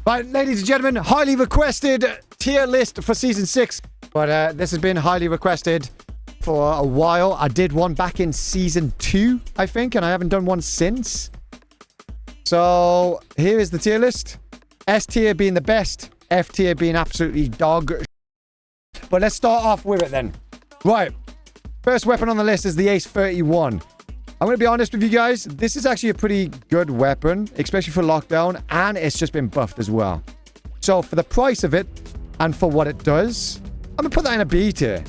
Right, ladies and gentlemen, highly requested tier list for Season 6. But this has been highly requested for a while. I did one back in Season 2, I think, and I haven't done one since. So, here is the tier list. S tier being the best, F tier being absolutely dog. But let's start off with it then. Right, first weapon on the list is the Ace 31. I'm going to be honest with you guys. This is actually a pretty good weapon, especially for lockdown, and it's just been buffed as well. So for the price of it and for what it does, I'm going to put that in a B tier.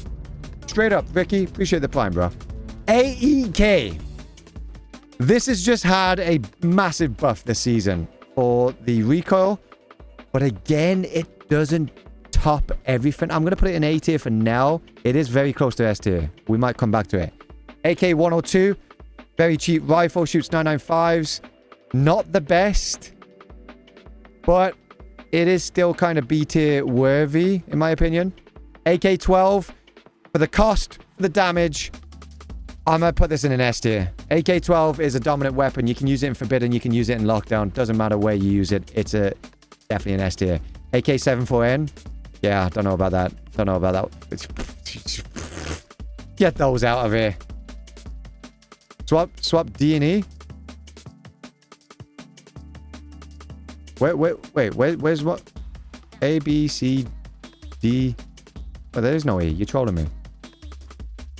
Straight up, Ricky. Appreciate the prime, bro. AEK. This has just had a massive buff this season for the recoil. But again, it doesn't top everything. I'm going to put it in A tier for now. It is very close to S tier. We might come back to it. AK-102. Very cheap rifle, shoots 995s. Not the best, but it is still kind of B tier worthy, in my opinion. AK-12, for the cost, for the damage, I'm going to put this in an S tier. AK-12 is a dominant weapon. You can use it in Forbidden, you can use it in Lockdown. Doesn't matter where you use it. It's definitely an S tier. AK-74N, yeah, I don't know about that. Don't know about that. Get those out of here. Swap D&E. Where's what? A, B, C, D. Oh, there is no E. You're trolling me.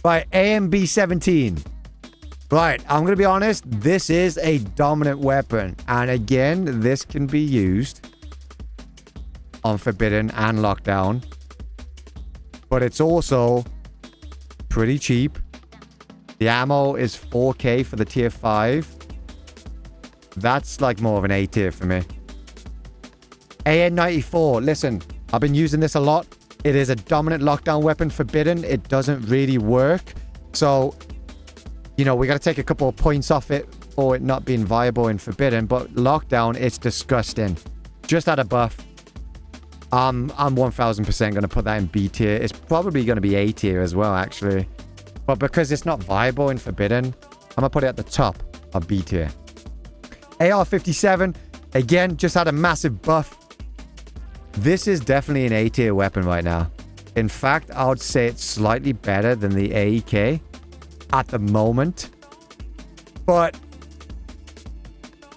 Right, AMB 17. Right, I'm going to be honest. This is a dominant weapon. And again, this can be used on Forbidden and Lockdown. But it's also pretty cheap. The ammo is 4K for the tier 5. That's like more of an A tier for me. AN94. Listen, I've been using this a lot. It is a dominant lockdown weapon. Forbidden, it doesn't really work. So, you know, we got to take a couple of points off it for it not being viable in Forbidden. But lockdown, it's disgusting. Just had a buff. I'm 1000% going to put that in B tier. It's probably going to be A tier as well, actually. But because it's not viable in Forbidden, I'm going to put it at the top of B tier. AR-57, again, just had a massive buff. This is definitely an A tier weapon right now. In fact, I would say it's slightly better than the AEK at the moment. But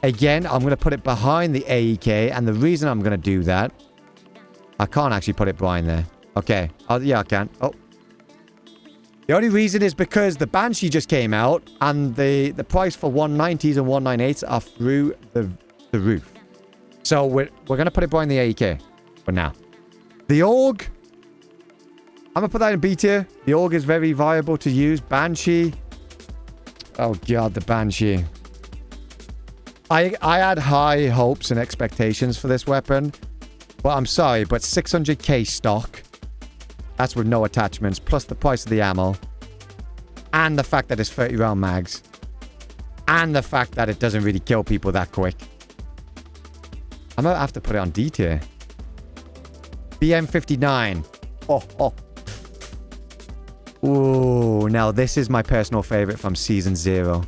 again, I'm going to put it behind the AEK. And the reason I'm going to do that, I can't actually put it behind there. Okay. Yeah, I can. Oh. The only reason is because the Banshee just came out and the price for 190s and 198s are through the roof. So we're going to put it behind the AEK for now. The AUG, I'm going to put that in B tier. The AUG is very viable to use. Banshee. Oh god, the Banshee. I had high hopes and expectations for this weapon. But I'm sorry, but 600k stock. That's with no attachments, plus the price of the ammo. And the fact that it's 30 round mags. And the fact that it doesn't really kill people that quick. I'm going to have to put it on D tier. BM59. Oh. Ooh, now this is my personal favorite from Season 0.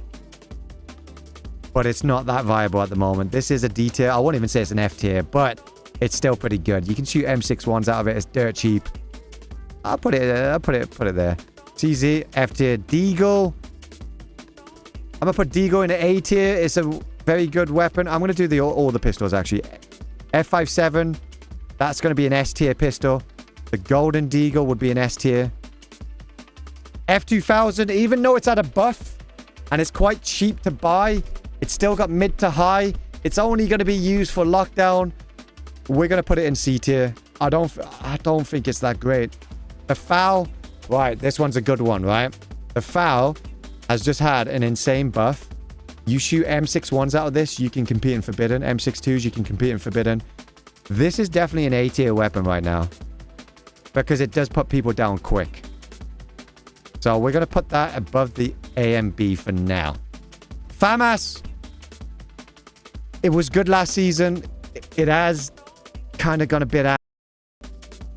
But it's not that viable at the moment. This is a D tier. I won't even say it's an F tier, but it's still pretty good. You can shoot M61s out of it. It's dirt cheap. I'll put it there. TZ, F tier. Deagle. I'm going to put Deagle in the A tier. It's a very good weapon. I'm going to do all the pistols, actually. F57. That's going to be an S tier pistol. The Golden Deagle would be an S tier. F2000, even though it's at a buff and it's quite cheap to buy, it's still got mid to high. It's only going to be used for lockdown. We're going to put it in C tier. I don't think it's that great. The FAL, right, this one's a good one, right? The FAL has just had an insane buff. You shoot M61s out of this, you can compete in Forbidden. M62s, you can compete in Forbidden. This is definitely an A tier weapon right now. Because it does put people down quick. So we're going to put that above the AMB for now. FAMAS. It was good last season. It has kind of gone a bit out.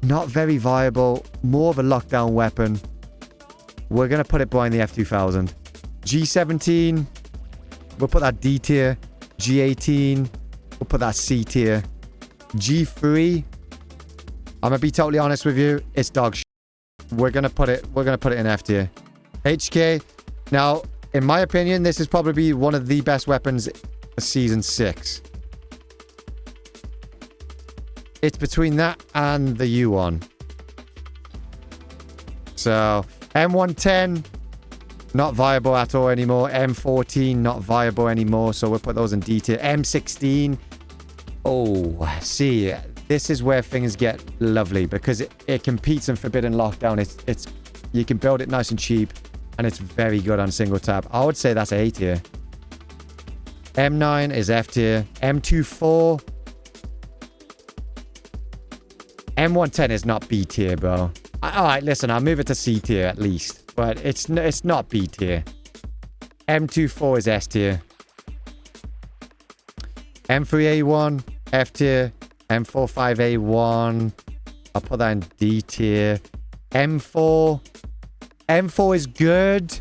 Not very viable. More of a lockdown weapon. We're going to put it behind the F2000. G17. We'll put that D tier. G18. We'll put that C tier. G3. I'm gonna be totally honest with you. It's dog shit. We're gonna put it in F tier. HK. Now, in my opinion, this is probably one of the best weapons for Season 6. It's between that and the U1. So, M110, not viable at all anymore. M14, not viable anymore. So, we'll put those in D tier. M16. Oh, see, this is where things get lovely because it competes in Forbidden Lockdown. It's you can build it nice and cheap, and it's very good on single tap. I would say that's A tier. M9 is F tier. M24. M110 is not B tier, bro. Alright, listen, I'll move it to C tier at least. But it's not B tier. M24 is S tier. M3A1, F tier. M45A1. I'll put that in D tier. M4. M4 is good.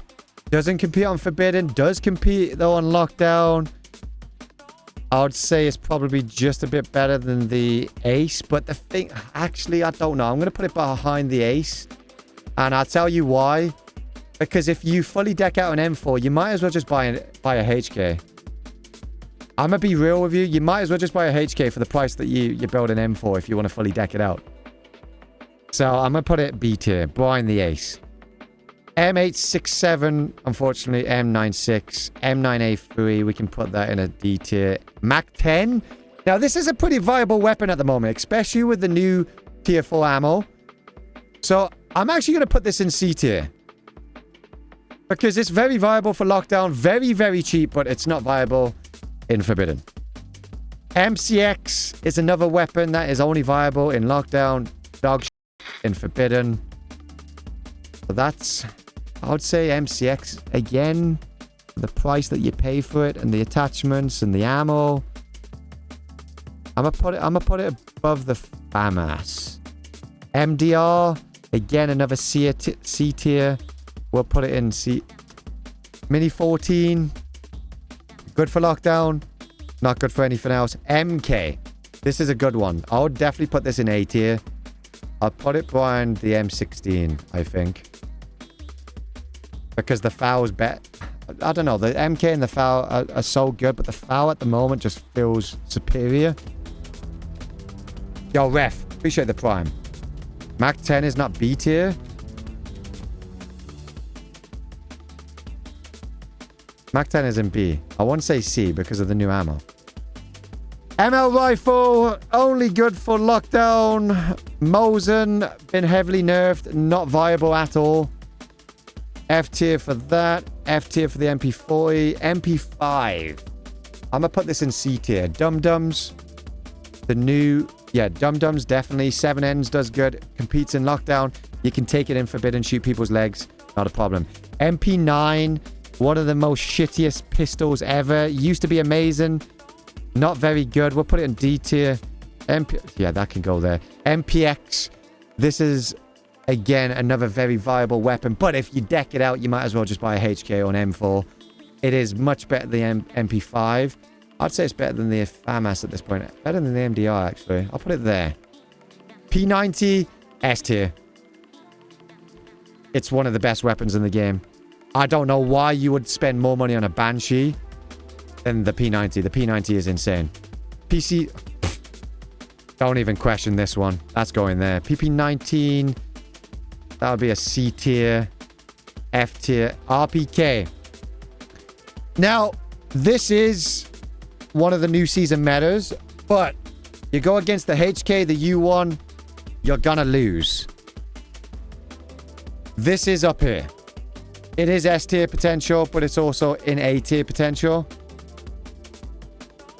Doesn't compete on Forbidden. Does compete, though, on Lockdown. I would say it's probably just a bit better than the Ace. But the thing... Actually, I don't know. I'm going to put it behind the Ace. And I'll tell you why. Because if you fully deck out an M4, you might as well just buy a HK. I'm going to be real with you. You might as well just buy a HK for the price that you build an M4 if you want to fully deck it out. So I'm going to put it B tier. Behind the Ace. M867, unfortunately, M96, M9A3, we can put that in a D tier. Mac 10. Now, this is a pretty viable weapon at the moment, especially with the new tier 4 ammo. So, I'm actually going to put this in C tier. Because it's very viable for Lockdown, very, very cheap, but it's not viable in Forbidden. MCX is another weapon that is only viable in Lockdown, dog in Forbidden. So that's... I would say MCX again. The price that you pay for it and the attachments and the ammo. I'm gonna put it above the FAMAS. MDR again, another C tier. We'll put it in C. Mini 14. Good for Lockdown. Not good for anything else. MK. This is a good one. I would definitely put this in A tier. I'll put it behind the M16, I think. Because the FAL's better. I don't know. The MK and the FAL are so good, but the FAL at the moment just feels superior. Yo, ref. Appreciate the prime. Mac 10 is not B tier. Mac 10 is in B. I won't say C because of the new ammo. ML rifle, only good for Lockdown. Mosin, been heavily nerfed, not viable at all. F tier for that. F tier for the MP40. MP5. I'm gonna put this in C tier. Dum-Dums. The new... Yeah, Dum-Dums definitely. 7Ns does good. Competes in Lockdown. You can take it in Forbidden, shoot people's legs. Not a problem. MP9. One of the most shittiest pistols ever. Used to be amazing. Not very good. We'll put it in D tier. Yeah, that can go there. MPX. This is, again, another very viable weapon. But if you deck it out, you might as well just buy a HK or an M4. It is much better than the MP5. I'd say it's better than the FAMAS at this point. Better than the MDR, actually. I'll put it there. P90. S tier. It's one of the best weapons in the game. I don't know why you would spend more money on a Banshee than the P90. The P90 is insane. PC... Don't even question this one. That's going there. PP19. That would be a C tier. F tier. RPK. Now, this is one of the new season metas, but you go against the HK, the U1, you're gonna lose. This is up here. It is S tier potential, but it's also in A tier potential.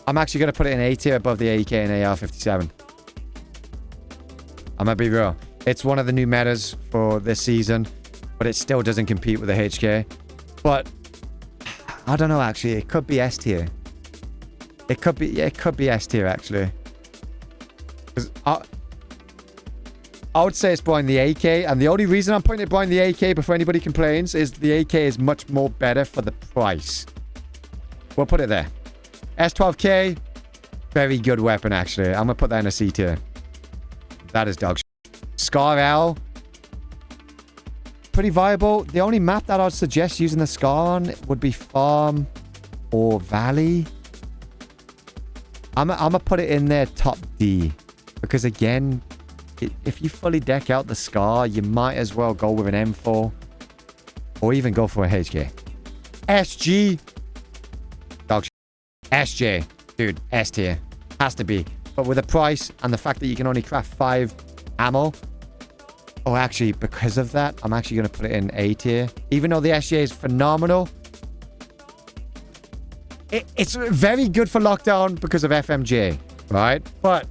I'm actually going to put it in A tier above the AEK and AR-57. I'm going to be real. It's one of the new metas for this season, but it still doesn't compete with the HK. But I don't know, actually. It could be S tier. It could be S tier, actually. I would say it's behind the AK, and the only reason I'm putting it behind the AK before anybody complains is the AK is much more better for the price. We'll put it there. S12K. Very good weapon, actually. I'm going to put that in a C tier. That is dog shit. Scar L. Pretty viable. The only map that I'd suggest using the Scar on would be Farm or Valley. I'm going to put it in there top D. Because again, if you fully deck out the Scar, you might as well go with an M4. Or even go for a HK. SG. Dog shit. SJ. Dude, S tier. Has to be. But with the price and the fact that you can only craft 5 ammo. Oh, actually, because of that, I'm actually going to put it in A tier. Even though the SJ is phenomenal. It's very good for lockdown because of FMJ. Right? But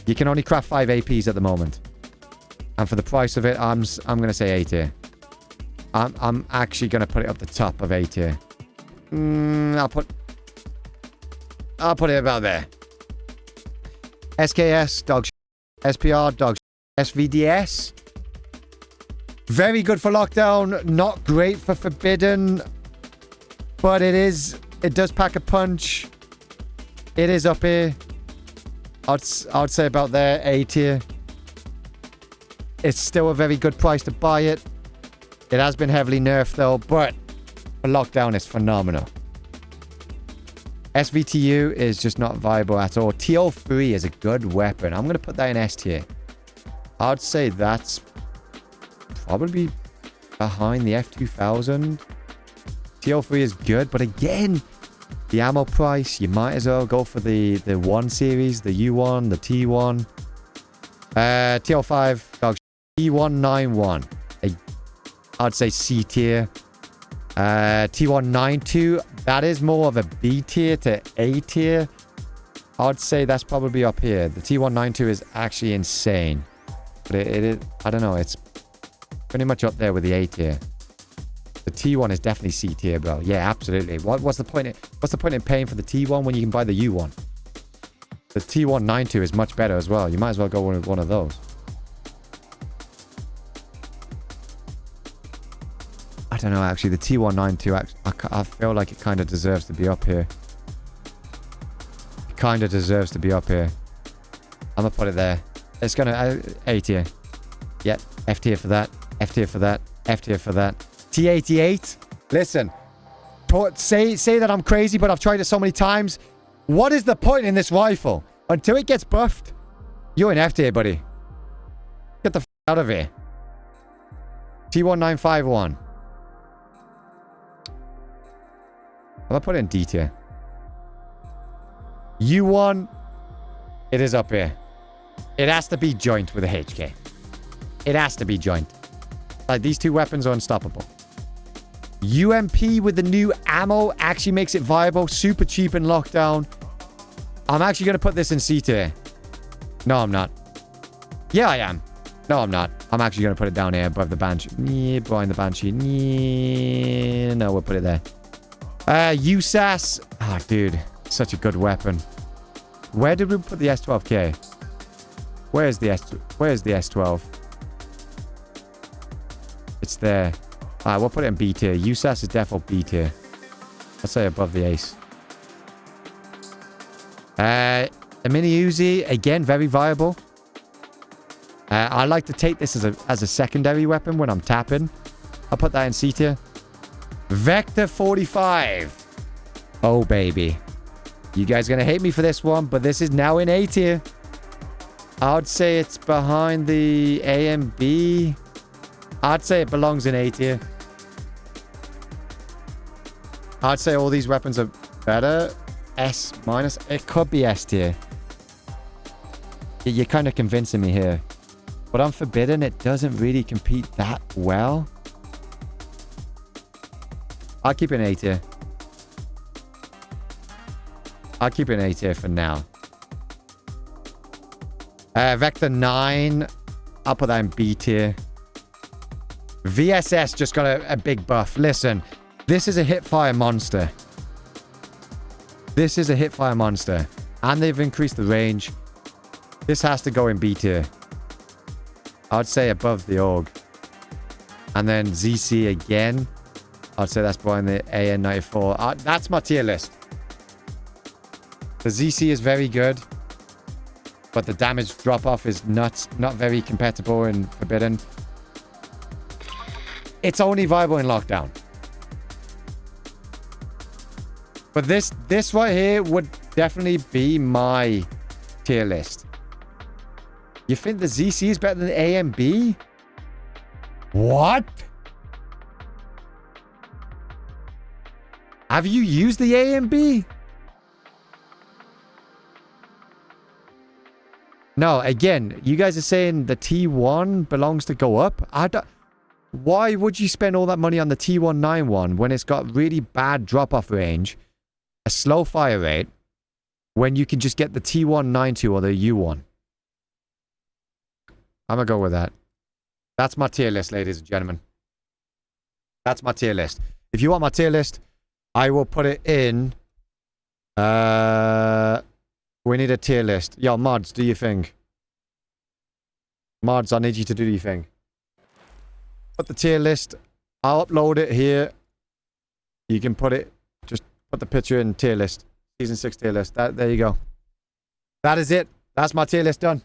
you can only craft 5 APs at the moment. And for the price of it, I'm going to say A tier. I'm actually going to put it up the top of A tier. I'll put it about there. SKS, dog shit. SPR, dog shit. SVDS. Very good for lockdown. Not great for forbidden. But it does pack a punch. It is up here. I'd say about there. A tier. It's still a very good price to buy it. It has been heavily nerfed though. But for lockdown, it's phenomenal. SVTU is just not viable at all. TO3 is a good weapon. I'm going to put that in S tier. I'd say that's probably behind the F2000. TO3 is good, but again, the ammo price, you might as well go for the 1 series, the U1, the T1. TO5, dog T191. I'd say C tier. T192, that is more of a B tier to A tier. I'd say that's probably up here. The T192 is actually insane. But it is, I don't know, it's pretty much up there with the A tier. The T1 is definitely C tier, bro. Yeah, absolutely. What's the point in paying for the T1 when you can buy the U1? The T192 is much better as well. You might as well go with one of those. I don't know, actually. The T192, I feel like it kind of deserves to be up here. It kind of deserves to be up here. I'm going to put it there. It's going to... A tier. Yep. F tier for that. F tier for that. F tier for that. T88. Listen. Say that I'm crazy, but I've tried it so many times. What is the point in this rifle? Until it gets buffed, you're in F tier, buddy. Get the f out of here. T1951. I'm going to put it in D tier. U1. It is up here. It has to be joint with a HK. It has to be joint. Like, these two weapons are unstoppable. UMP with the new ammo actually makes it viable. Super cheap in lockdown. I'm actually going to put this in C tier. No, I'm not. Yeah, I am. No, I'm not. I'm actually going to put it down here above the Banshee. Yeah, behind the Banshee. Yeah. No, we'll put it there. USAS. Ah, dude. Such a good weapon. Where did we put the S12K? Where's the S12? It's there. Alright, we'll put it in B tier. USAS is definitely B tier. I'd say above the Ace. A mini Uzi, again, very viable. I like to take this as a secondary weapon when I'm tapping. I'll put that in C tier. Vector 45. Oh, baby. You guys are going to hate me for this one, but this is now in A tier. I would say it's behind the A and B. I'd say it belongs in A tier. I'd say all these weapons are better. S minus. It could be S tier. You're kind of convincing me here. But on Forbidden, it doesn't really compete that well. I'll keep it in A tier. I'll keep it in A tier for now. Vector 9. I'll put that in B tier. VSS just got a big buff. Listen, this is a hipfire monster. This is a hipfire monster. And they've increased the range. This has to go in B tier. I'd say above the AUG. And then ZC again. I'd say that's behind the AN94. That's my tier list. The ZC is very good, but the damage drop-off is nuts. Not very compatible and forbidden. It's only viable in lockdown. But this right here would definitely be my tier list. You think the ZC is better than the A and B? What? Have you used the A and B? No, again, you guys are saying the T1 belongs to go up. Why would you spend all that money on the T191 when it's got really bad drop-off range, a slow fire rate, when you can just get the T192 or the U1? I'm going to go with that. That's my tier list, ladies and gentlemen. That's my tier list. If you want my tier list, I will put it in. We need a tier list. Yo, mods, do your thing. Mods, I need you to do your thing. Put the tier list. I'll upload it here. You can put it. Just put the picture in tier list. Season 6 tier list. There you go. That is it. That's my tier list done.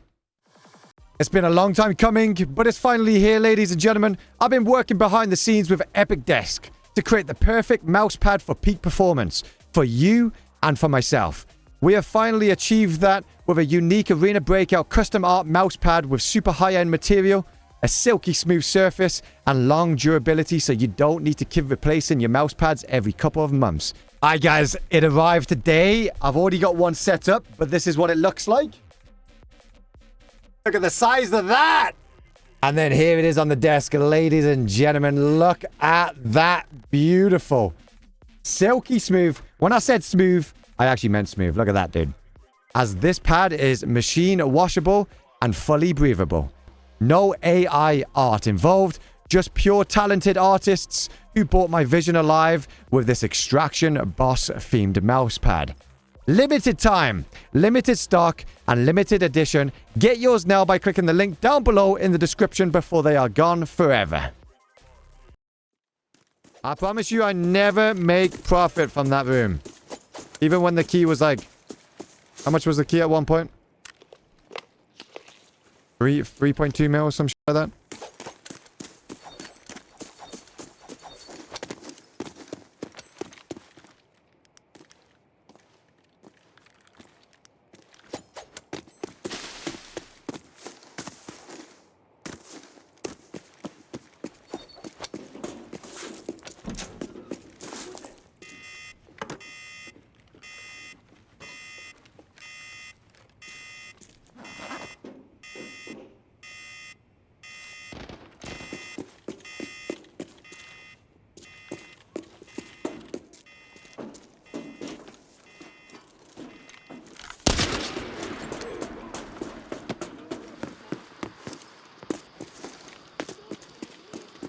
It's been a long time coming, but it's finally here, ladies and gentlemen. I've been working behind the scenes with Epic Desk to create the perfect mouse pad for peak performance for you and for myself. We have finally achieved that with a unique Arena Breakout custom art mouse pad with super high-end material, a silky smooth surface, and long durability so you don't need to keep replacing your mouse pads every couple of months. Alright guys, it arrived today. I've already got one set up, but this is what it looks like. Look at the size of that! And then here it is on the desk, ladies and gentlemen. Look at that. Beautiful. Silky smooth. When I said smooth, I actually meant smooth. Look at that, dude. As this pad is machine washable and fully breathable. No AI art involved. Just pure talented artists who brought my vision alive with this Extraction Boss themed mouse pad. Limited time, limited stock, and limited edition. Get yours now by clicking the link down below in the description before they are gone forever. I promise you I never make profit from that room. Even when the key was like... How much was the key at one point? 3.2 mil or some shit like that?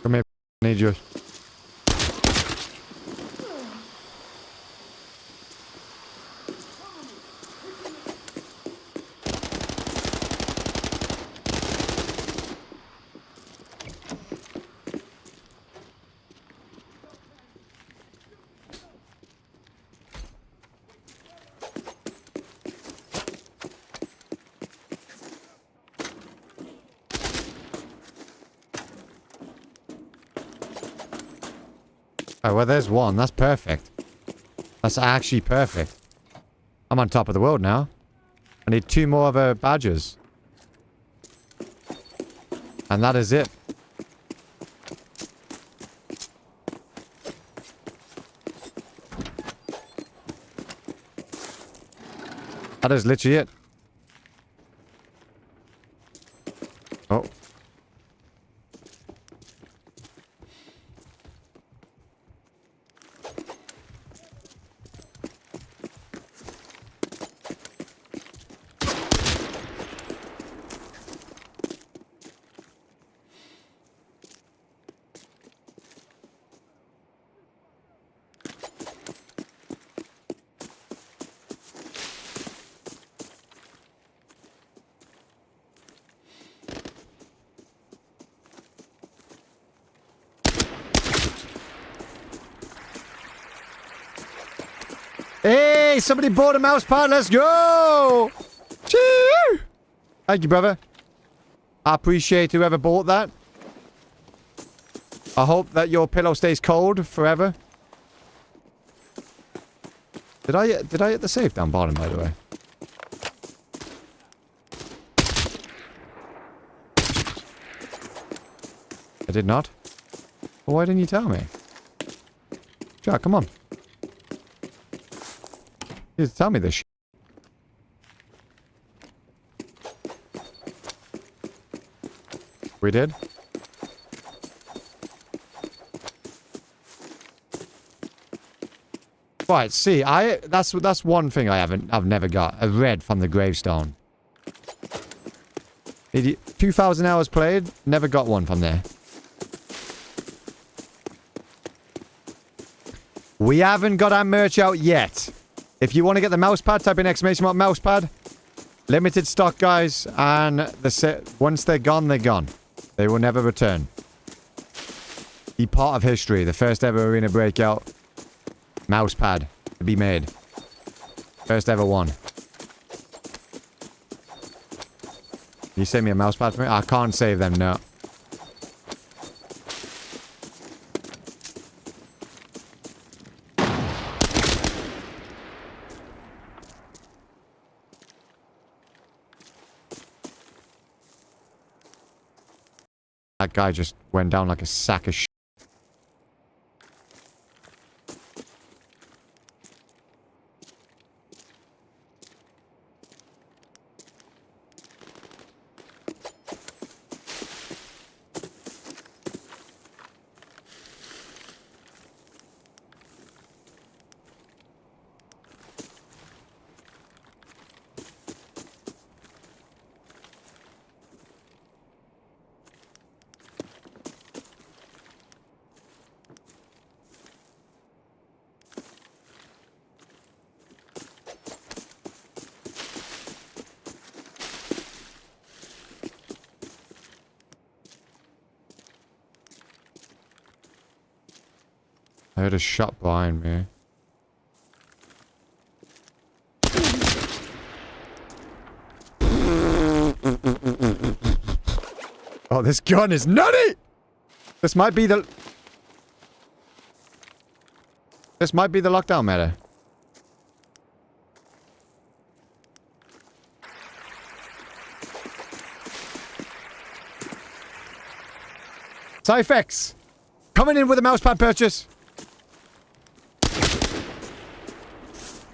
Come here, I need you. Oh, well, there's one. That's perfect. That's actually perfect. I'm on top of the world now. I need 2 more other badges. And that is it. That is literally it. Oh. Yay! Somebody bought a mouse pad. Let's go! Choo! Thank you, brother. I appreciate whoever bought that. I hope that your pillow stays cold forever. Did I hit the safe down bottom, by the way? I did not. Well, why didn't you tell me? Jack, come on. You tell me this shit. We did? Right, see, that's one thing I've never got. A red from the gravestone. 2,000 hours played, never got one from there. We haven't got our merch out yet. If you want to get the mouse pad, type in exclamation mark mouse pad. Limited stock, guys, and once they're gone, they're gone. They will never return. Be part of history. The first ever arena breakout mouse pad to be made. First ever one. Can you save me a mouse pad for me? I can't save them, no. That guy just went down like a sack of shit. I heard a shot behind me. Oh, this gun is nutty! This might be the lockdown meta. Cyphex! Coming in with a mousepad purchase!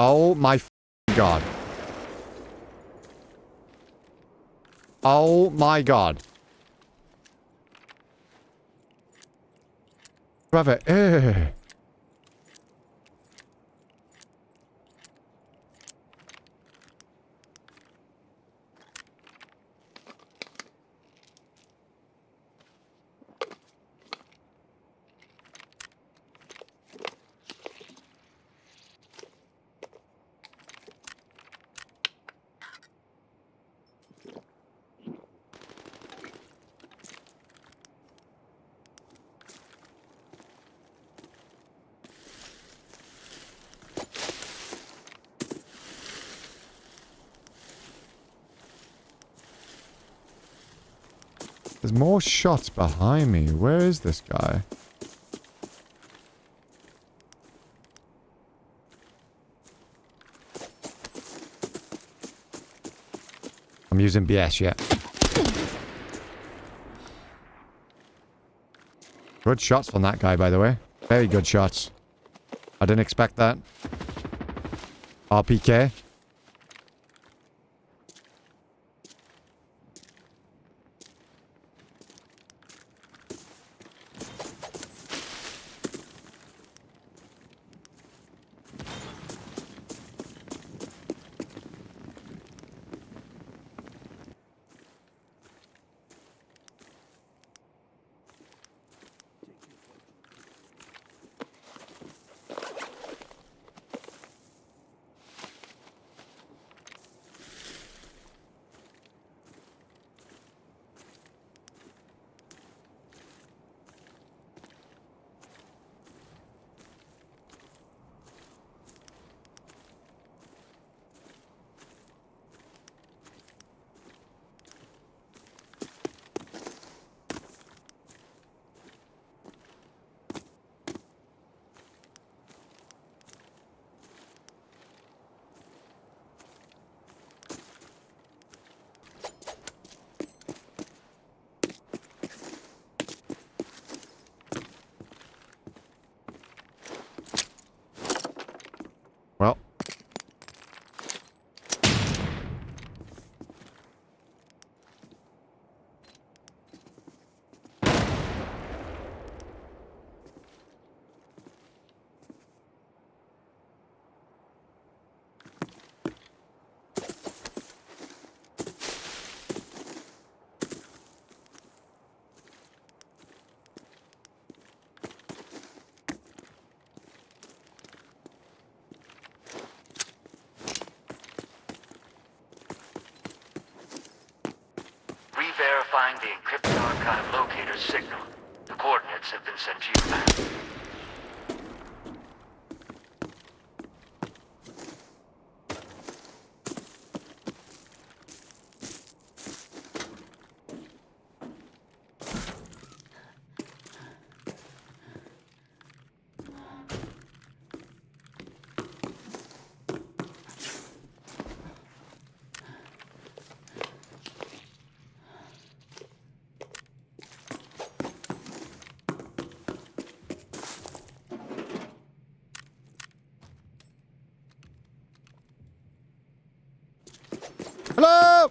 Oh my god. Oh my god. Brother, ugh. There's more shots behind me. Where is this guy? I'm using BS, yeah. Good shots from that guy, by the way. Very good shots. I didn't expect that. RPK. verifying the encrypted archive locator signal. The coordinates have been sent to you now. Hello!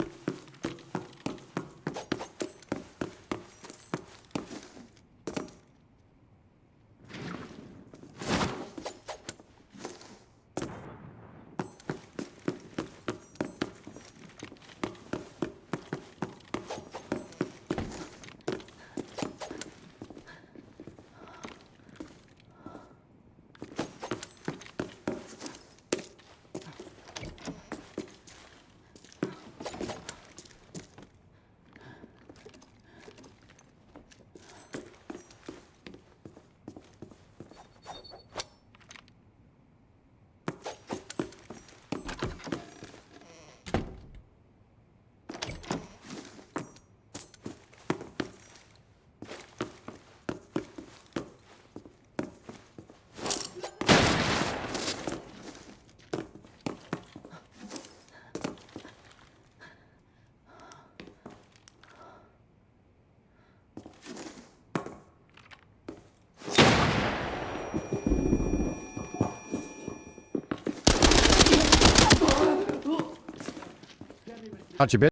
Aren't you, bitch?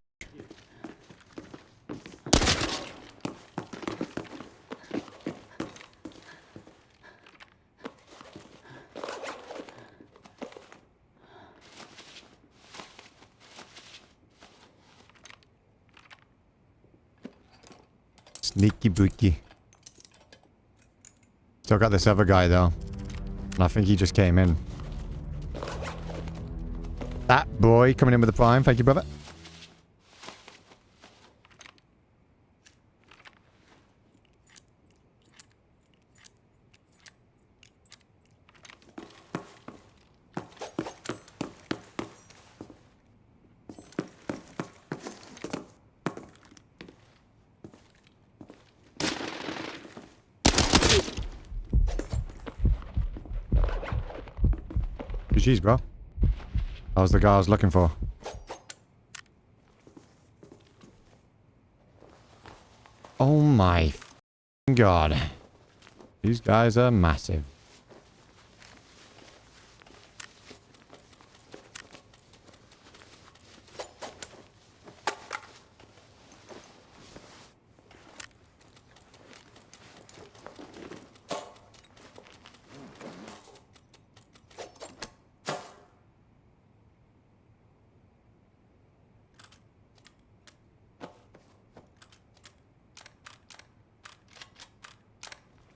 Sneaky booky. Still got this other guy though. And I think he just came in. That boy coming in with the prime. Thank you, brother. GG's, bro. That was the guy I was looking for. Oh my god. These guys are massive.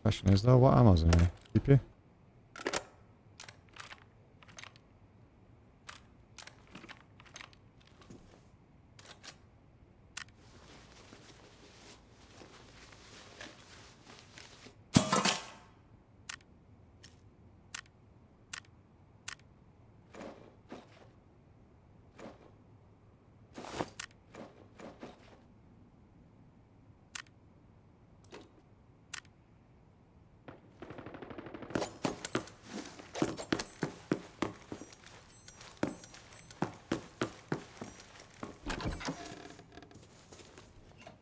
Question is though, what ammo's in here? PP?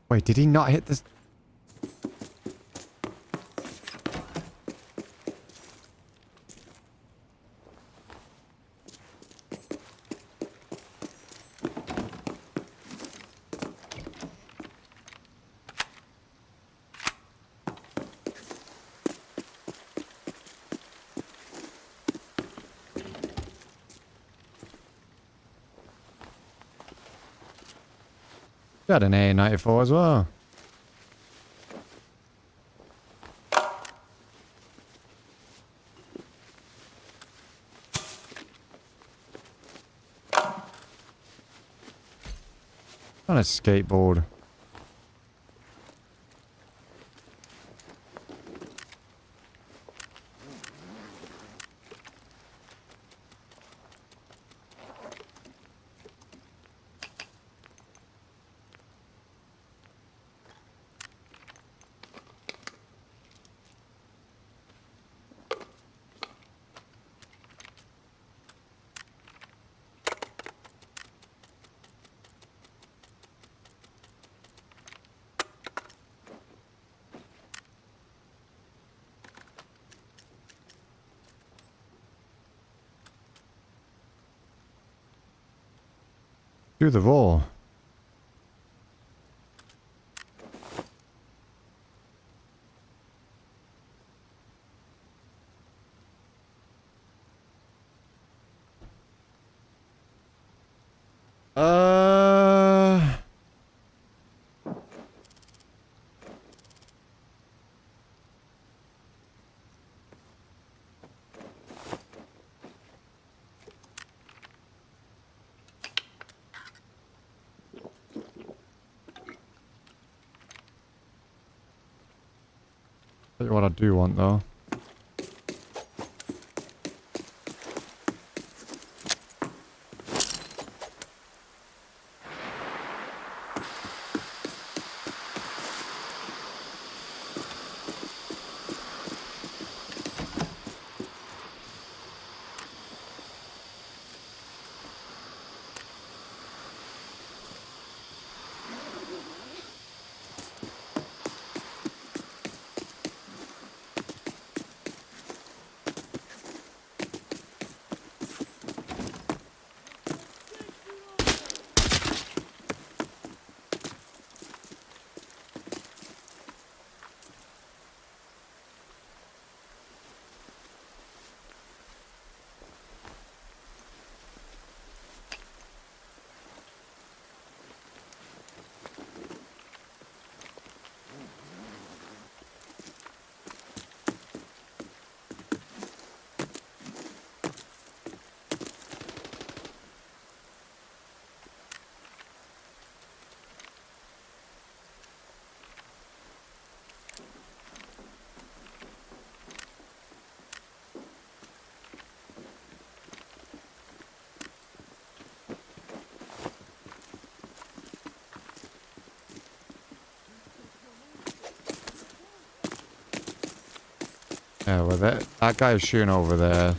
Wait, did he not hit this? Got an A94 as well. On a skateboard. Do the roll. Tell you what I do want though. Yeah, well that guy is shooting over there.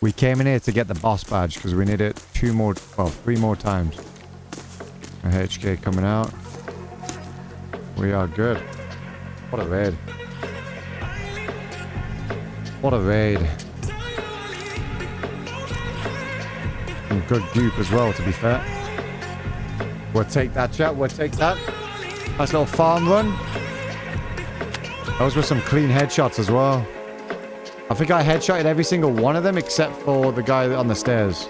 We came in here to get the boss badge because we need it 3 more times. A HK coming out. We are good. What a raid. What a raid. Some good goop as well, to be fair. We'll take that, chat. We'll take that. Nice little farm run. Those were some clean headshots as well. I think I headshotted every single one of them except for the guy on the stairs.